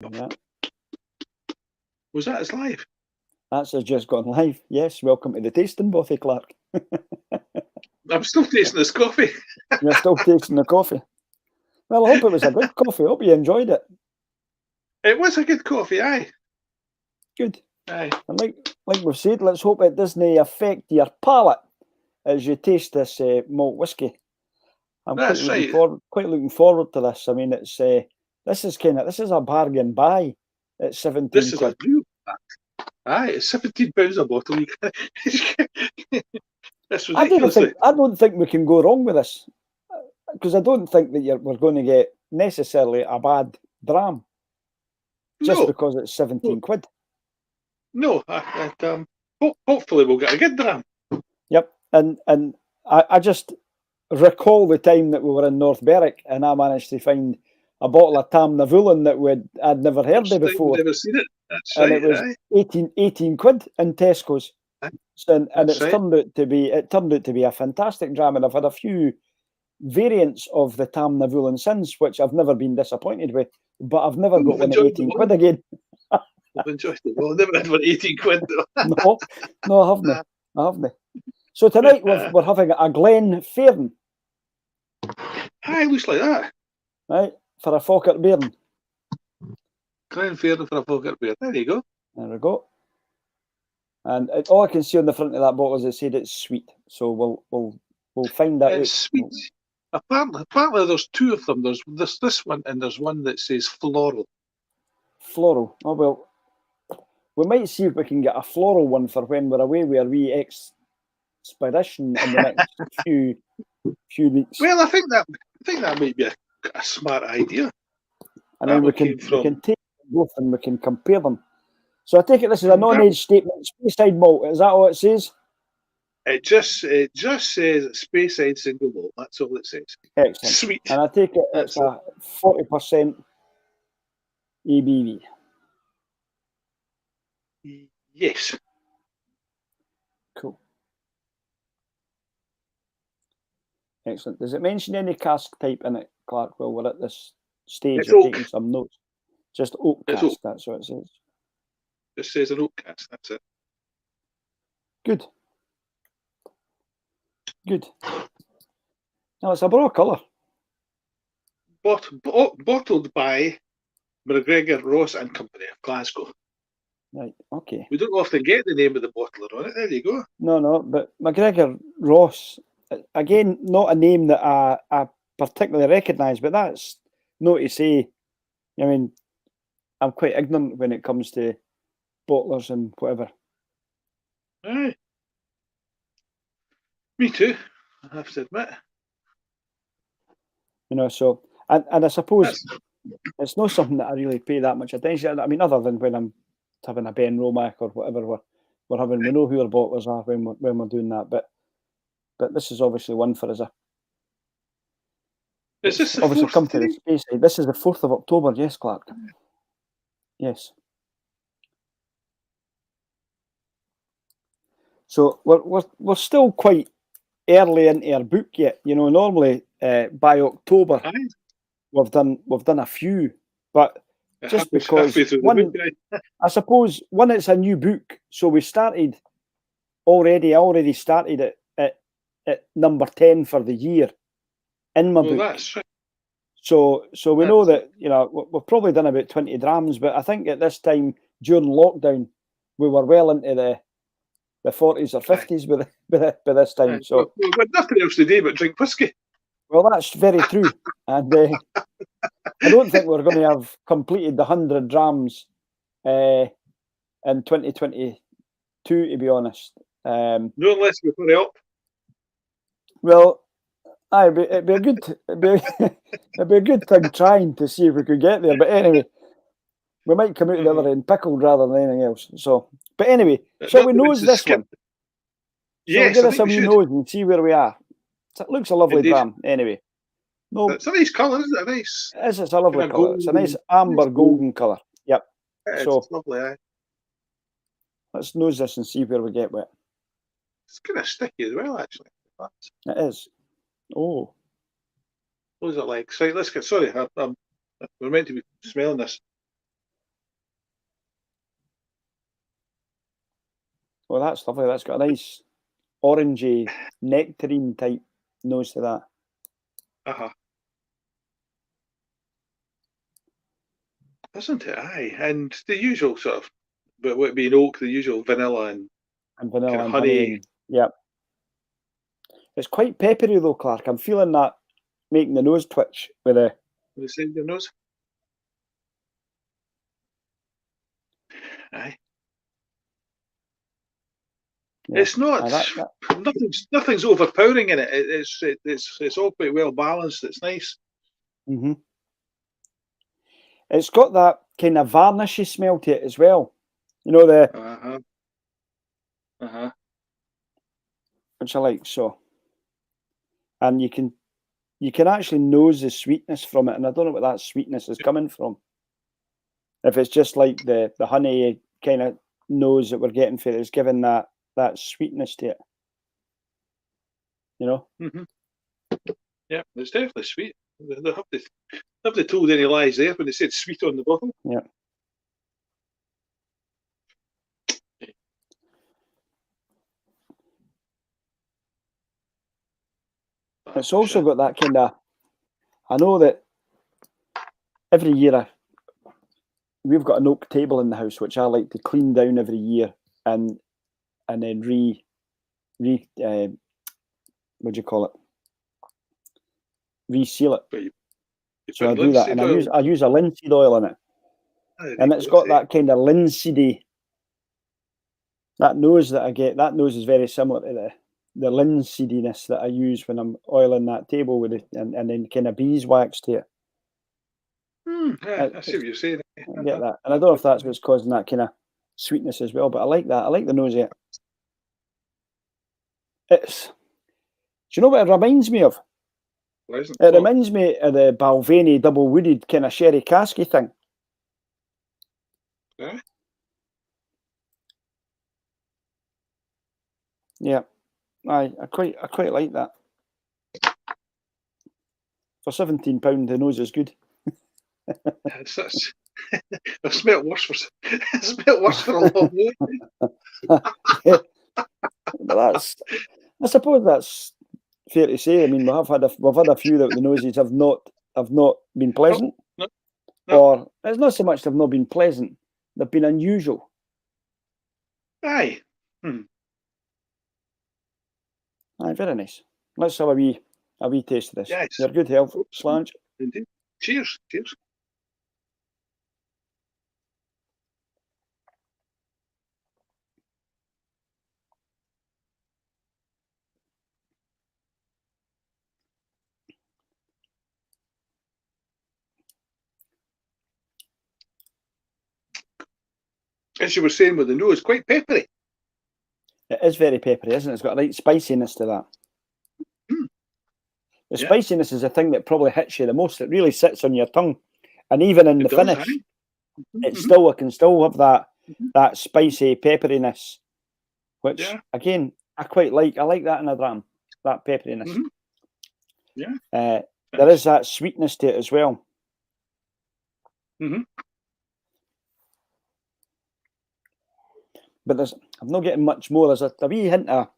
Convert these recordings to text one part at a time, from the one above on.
Yeah. Was that as live? That's just gone live. Yes, welcome to the tasting bothy, Clark. I'm still tasting this coffee. You're still tasting the coffee. Well, I hope it was a good coffee. I hope you enjoyed it. It was a good coffee, aye. Good. Aye. And like we've said, let's hope it doesn't affect your palate as you taste this malt whiskey. I'm That's quite looking forward to this. I mean, it's this is a bargain buy at 17 This is quid. a real fact. Aye, it's £17 a bottle. That's ridiculous. I don't think we can go wrong with this, because I don't think that we're going to get necessarily a bad dram just because it's 17 quid. No, hopefully we'll get a good dram. Yep, and I just recall the time that we were in North Berwick and I managed to find a bottle of Tam Navulin that I'd never heard of before. Never seen it. That's and right, it was 18 quid in Tesco's. And it's turned out to be a fantastic dram, and I've had a few variants of the Tam Navulin since, which I've never been disappointed with, but I've never got one at 18 quid again. I've enjoyed it. Well, I've never had one 18 quid though. No, I haven't. So tonight we're having a GlenFairn. Aye, looks like that. Right, for a Fokker Bairn. GlenFairn for a Fokker Bairn. There you go. There we go. And all I can see on the front of that bottle is it said it's sweet. So we'll find that out. It's sweet. Apparently there's two of them. There's this one and there's one that says floral. Floral. Oh well. We might see if we can get a floral one for when we're away with a wee expedition in the next few weeks. Well, I think that might be a smart idea. And then we can take both and we can compare them. So I take it this is a non-age statement. Speyside malt. Is that all it says? It just says Speyside single malt. That's all it says. Excellent. Sweet. And I take it it's a 40% ABV. Yes. Cool. Excellent. Does it mention any cask type in it, Clark? Well, we're at this stage of taking some notes. Just oak cask, that's what it says. It says an oak cask, that's it. Good. Now, it's a broad colour. Bottled by McGregor, Ross and Company of Glasgow. Right, okay. We don't often get the name of the bottler on it. There you go. No, but McGregor, Ross, again, not a name that I particularly recognise, but that's not to say, I mean, I'm quite ignorant when it comes to bottlers and whatever. Aye. Me too, I have to admit. You know, so, and I suppose it's not something that I really pay that much attention to. I mean, other than when I'm having a Ben Romack or whatever we're having, we know who our bottlers are when we're doing that, but this is obviously one for us. Is this the obviously 4th come to the space side. This is the 4th of October, yes, Clark. Yes. So we're still quite early into our book yet. You know, normally by October we've done a few, but just because I suppose one, it's a new book, so we started already. I already started at number 10 for the year in my book. That's right. So we know that, you know, we've probably done about 20 drams, but I think at this time during lockdown we were well into the 40s or 50s by this time. So we've got nothing else to do but drink whiskey. Well, that's very true, and I don't think we're going to have completed the 100 drams in 2022, to be honest. No, unless we put it up. Well, it'd be a good thing trying to see if we could get there. But anyway, we might come out the other end pickled rather than anything else. So, but anyway, shall we nose this one? Yes, give us a wee nose and see where we are. It looks a lovely dram. Anyway, no, it's a nice colour, isn't it? Nice. It's a lovely colour. It's a nice amber golden colour. Yep. It's lovely. Let's nose this and see where we get with it. It's kind of sticky as well, actually. It is. Oh. What is it like? So let's get. Sorry, we're meant to be smelling this. Well, that's lovely. That's got a nice orangey nectarine type nose to that. Isn't it? Aye, and the usual sort of, but what being oak, the usual vanilla and vanilla and honey. And, yeah. It's quite peppery though, Clark. I'm feeling that making the nose twitch with the side of the nose. Aye. Yeah. It's not. Nothing's overpowering in it. It's all quite well balanced. It's nice. It's got that kind of varnishy smell to it as well. You know, the which I like so. And you can actually nose the sweetness from it, and I don't know what that sweetness is coming from. If it's just like the honey kind of nose that we're getting for it, it's giving that sweetness to it. You know? Yeah, it's definitely sweet. They have told any lies there when they said sweet on the bottle. Yeah. It's also got that kind of. I know that every year we've got an oak table in the house, which I like to clean down every year and then what do you call it? Reseal it. So I do that, and I use a linseed oil in it, and it's got that kind of linseedy. That nose that I get, that nose is very similar to the linseediness that I use when I'm oiling that table with it, and then kind of beeswax to it. I see what you're saying. I get that, and I don't know if that's what's causing that kind of sweetness as well, but I like that. I like the nose of it. Do you know what it reminds me of? It reminds me of the Balvenie double wooded kind of sherry casky thing. Yeah, I quite like that. For £17, the nose is good. I've smelt worse for a long way. I suppose that's fair to say. I mean, we've had a few that the noses have not been pleasant, no. Or it's not so much they've not been pleasant; they've been unusual. Aye. Aye, very nice. Let's have a wee taste of this. Yes. Your good health, Slange. Indeed. Cheers. Cheers. As you were saying with the nose, quite peppery. It is very peppery, isn't it? It's got a right spiciness to that. The spiciness is the thing that probably hits you the most. It really sits on your tongue, and even in the finish, I can still have that spicy pepperiness, which again I quite like. I like that in a dram, that pepperiness. There is that sweetness to it as well. But I'm not getting much more. There's a wee hint of.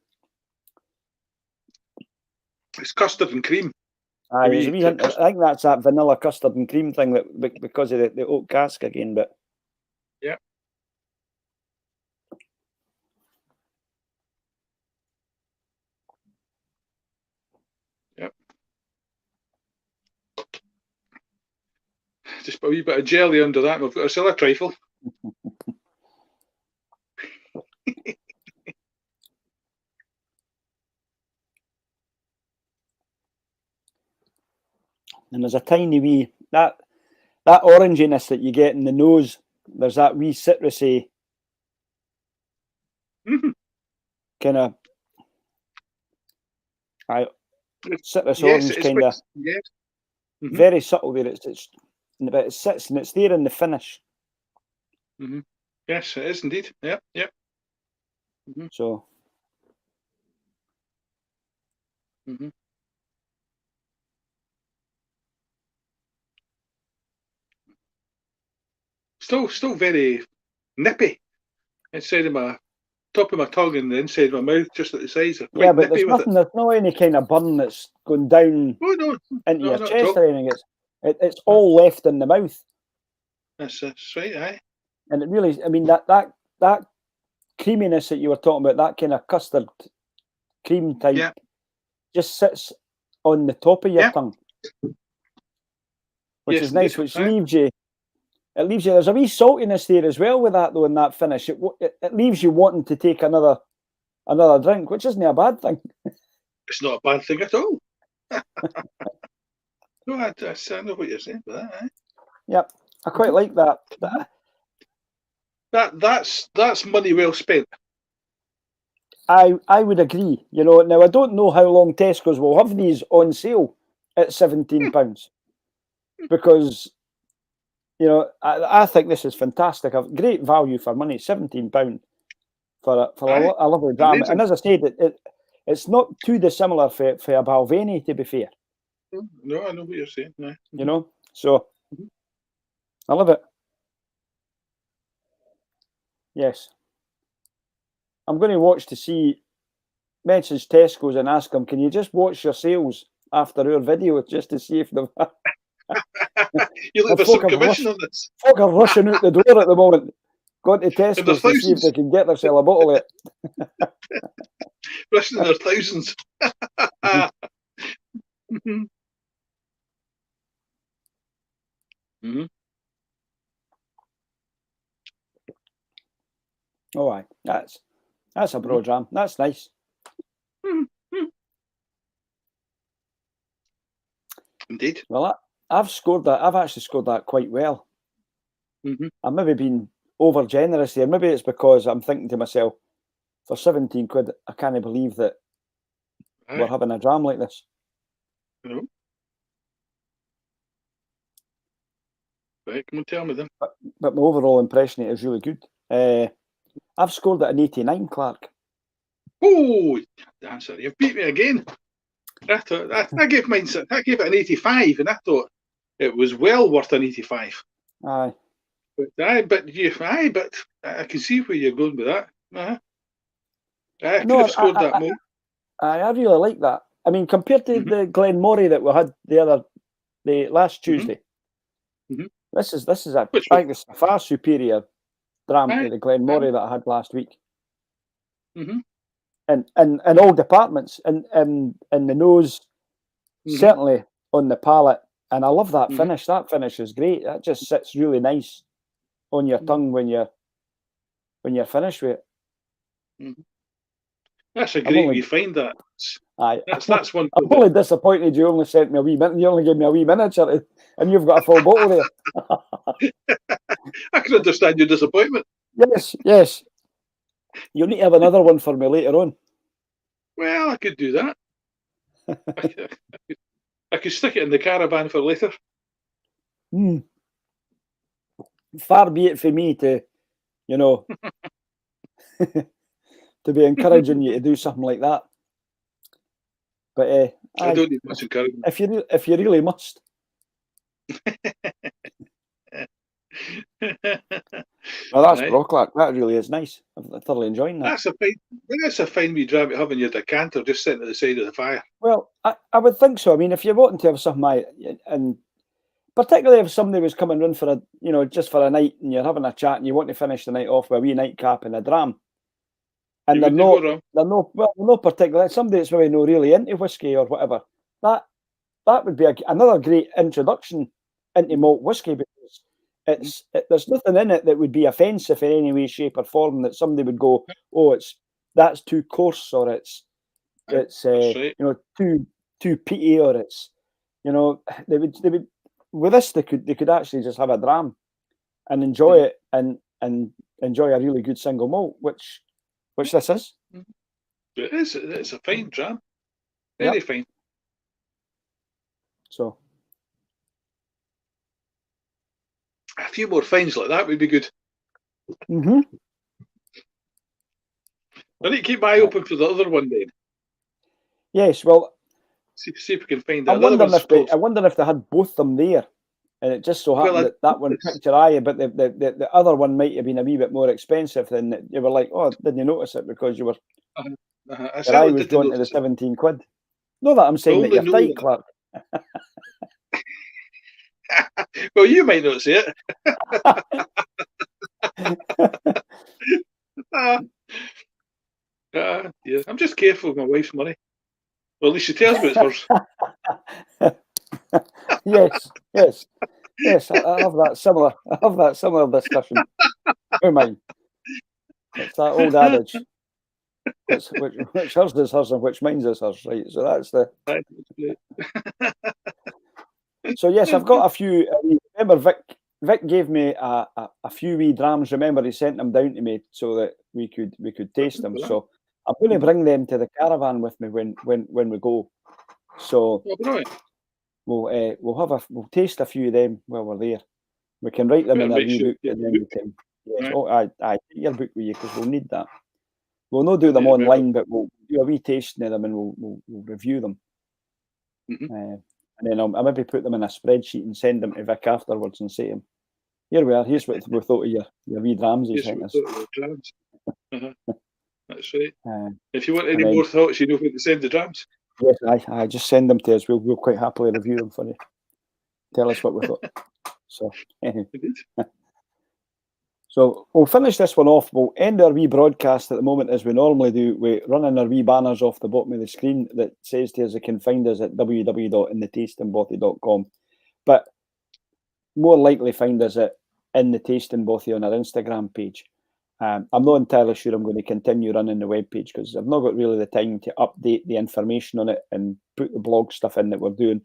It's custard and cream. There's a wee hint. I think that's that vanilla custard and cream thing that because of the oak cask again. But just put a wee bit of jelly under that, and we've got ourselves a trifle. And there's a tiny wee that oranginess that you get in the nose. There's that wee citrusy kind of citrus orange kind of very subtle there. But it sits and it's there in the finish. Yes, it is indeed. Yep. So. Still very nippy inside of my top of my tongue and the inside of my mouth, just at the sides. Yeah, but there's nothing. There's no any kind of burn that's going down into your chest or anything. It's all left in the mouth. That's right, aye. And it really, I mean, that creaminess that you were talking about, that kind of custard cream type, just sits on the top of your tongue, which is nice. Which leaves you. It leaves you. There's a wee saltiness there as well with that, though. In that finish, it leaves you wanting to take another drink, which isn't a bad thing. It's not a bad thing at all. No, I know what you're saying about that. Yep, I quite like that. That's money well spent. I would agree. You know, now I don't know how long Tesco's will have these on sale at £17 because, you know, I think this is fantastic. A great value for money. £17 for a lovely dram. Amazing. And as I said, it's not too dissimilar for a Balvenie, to be fair. No, I know what you're saying. No. You know, so I love it. Yes. I'm going to watch to see, message Tesco's and ask them, can you just watch your sales after our video just to see if they've... You look for some commission on this. Folk are rushing out the door at the moment, going to Tesco's to see if they can get themselves a bottle of it. Rushing in their thousands. Oh, aye. That's a broad dram. That's nice. Indeed. Well, I've scored that. I've actually scored that quite well. I've maybe been over generous here. Maybe it's because I'm thinking to myself, for 17 quid, I can't believe that we're having a dram like this. No. Right, come on, tell me then. But my overall impression is really good. I've scored at an 89, Clark. Oh, answer! You've beat me again. I gave mine. I gave it an 85, and I thought it was well worth an 85. Aye. But I can see where you're going with that. I could have scored that more. I really like that. I mean, compared to the Glenmorangie that we had the last Tuesday, this is I think it's a far superior dram to the Glenmorangie that I had last week. And in all departments, and the nose, certainly on the palate, and I love that finish. That finish is great. That just sits really nice on your tongue when you're finished with it. That's a great you find that. Aye, that's one. I'm only disappointed you only sent me a wee minute. You only gave me a wee miniature, and you've got a full bottle there. I can understand your disappointment. Yes. You'll need to have another one for me later on. Well, I could do that. I could stick it in the caravan for later. Far be it for me to, you know, to be encouraging you to do something like that. But I don't need much encouragement. If you really must. Well, that's Brocklark. That really is nice. I'm thoroughly enjoying that. That's a fine wee dram to have in your decanter, just sitting at the side of the fire. Well, I would think so. I mean, if you're wanting to have something, and particularly if somebody was coming in for just for a night, and you're having a chat, and you want to finish the night off with a wee nightcap and a dram, and they're no particular somebody that's maybe not really into whiskey or whatever. That would be another great introduction into malt whiskey, because there's nothing in it that would be offensive in any way, shape, or form that somebody would go, oh, that's too coarse, or it's too peaty, or it's they would with this they could actually just have a dram and enjoy it and enjoy a really good single malt, which this is. It is. It's a fine dram, very fine. So. A few more fines like that would be good. I need to keep my eye open for the other one then. Yes, well, see if we can find that. I wonder if they had both them there, And it just so happened that one picked your eye, but the other one might have been a wee bit more expensive than you were like, oh, didn't you notice it because you were your eye was drawn to the 17 quid. Not that I'm saying that you're tight, Clark. Well, you might not see it. Yeah. I'm just careful with my wife's money. Well, at least she tells me it's hers. Yes. I have that similar discussion. Oh my! It's that old adage. Which hers is hers and which mine's is hers, right? So that's the. So yes, I've got a few. Remember, Vic gave me a few wee drams. Remember, he sent them down to me so that we could taste them. So I'm going to bring them to the caravan with me when we go. So we'll taste a few of them while we're there. We can write them in a wee book, and then we can. Yes, right. Oh, I take your book with you because we'll need that. We'll not do them online, but we'll do a wee tasting of them and we'll review them. And then I'll maybe put them in a spreadsheet and send them to Vic afterwards and say to him, here we are, here's what we thought of your wee drams he sent us. That's right. If you want any more thoughts, you know where to send the drams. Yes, I just send them to us. We'll quite happily review them for you. Tell us what we thought. So, anyway. So we'll finish this one off. We'll end our wee broadcast at the moment as we normally do. We're running our wee banners off the bottom of the screen that says to us they can find us at www.inthetastingbothy.com. But more likely find us at In The Tasting Bothy on our Instagram page. I'm not entirely sure I'm going to continue running the webpage because I've not got really the time to update the information on it and put the blog stuff in that we're doing.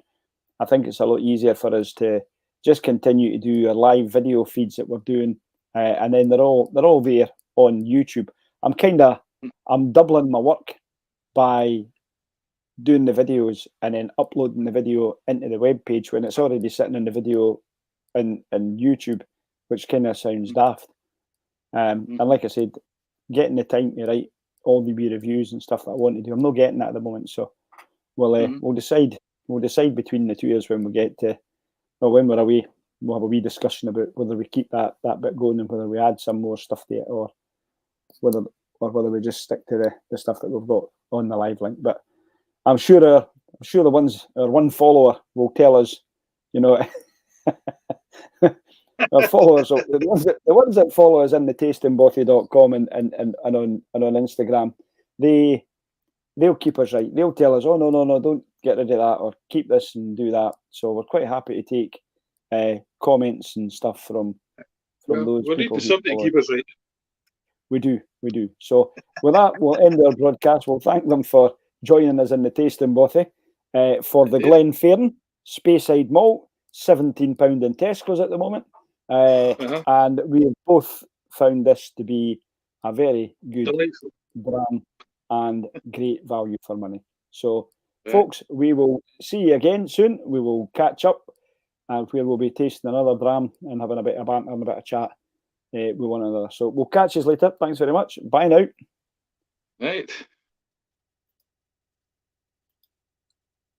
I think it's a lot easier for us to just continue to do our live video feeds that we're doing. And then they're all there on YouTube. I'm doubling my work by doing the videos and then uploading the video into the web page when it's already sitting in the video in YouTube, which kind of sounds daft. And like I said, getting the time to write all the wee reviews and stuff that I want to do, I'm not getting that at the moment. So we'll decide between the two years when we get to, or when we're away. We'll have a wee discussion about whether we keep that bit going and whether we add some more stuff to it, or whether we just stick to the stuff that we've got on the live link. But I'm sure our one follower will tell us, our followers, the ones that follow us in thetastingbothy.com and on Instagram, they'll keep us right. They'll tell us, oh no, don't get rid of that, or keep this and do that. So we're quite happy to take comments and stuff from those people. We need somebody to keep us right. We do. So with that, we'll end our broadcast. We'll thank them for joining us in the Tasting Bothy for the GlenFairn Speyside Malt, £17 in Tesco's at the moment. And we have both found this to be a very good brand and great value for money. So, folks, we will see you again soon. We will catch up. And where we'll be tasting another dram and having a bit of banter and a bit of chat with one another. So we'll catch you later. Thanks very much. Bye now. Right.